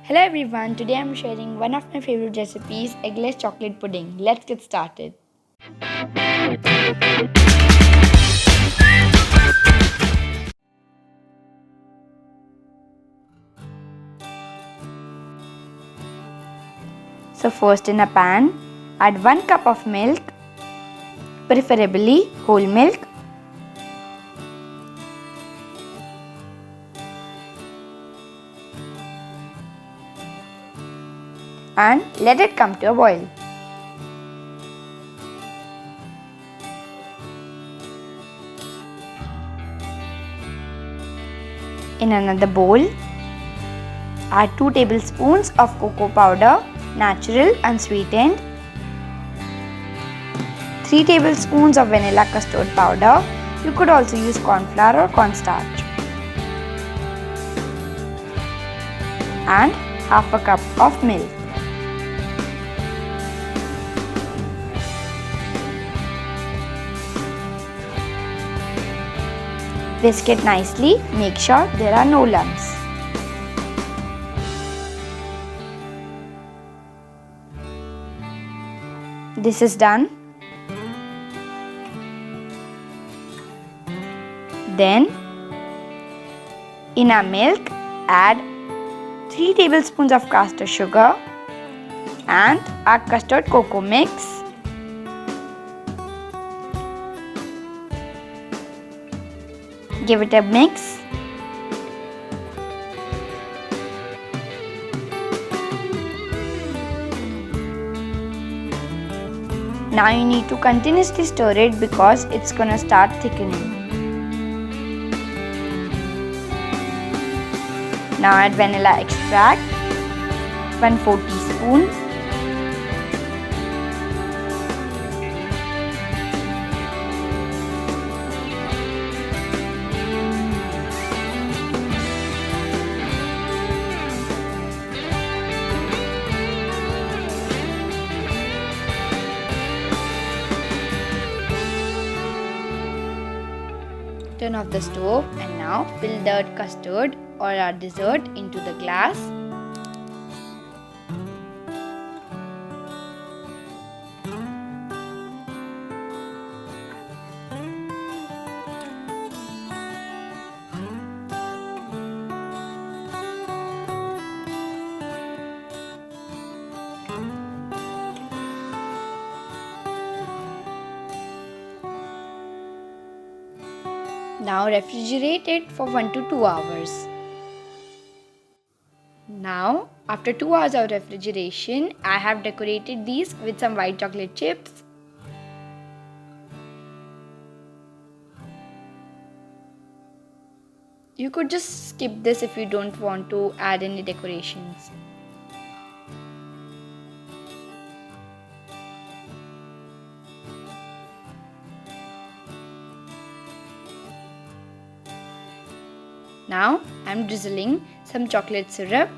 Hello everyone, today I am sharing one of my favorite recipes, eggless chocolate pudding. Let's get started. So first in a pan, add 1 cup of milk, preferably whole milk. And let it come to a boil. In another bowl, add 2 tablespoons of cocoa powder, natural unsweetened, 3 tablespoons of vanilla custard powder. You could also use cornflour or cornstarch, and half a cup of milk. Whisk it nicely, make sure there are no lumps. This is done. Then, in our milk, add 3 tablespoons of castor sugar and our custard cocoa mix. Give it a mix. Now you need to continuously stir it because it's gonna start thickening. Now add vanilla extract, 1/4 teaspoon. Turn off the stove and now fill the custard or our dessert into the glass. Now refrigerate it for 1 to 2 hours. Now, after 2 hours of refrigeration, I have decorated these with some white chocolate chips. You could just skip this if you don't want to add any decorations. Now I am drizzling some chocolate syrup.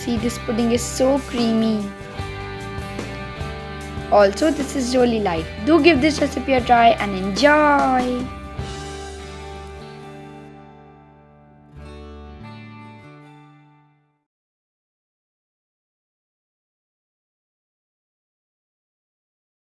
See, this pudding is so creamy. Also, this is really light. Do give this recipe a try and enjoy!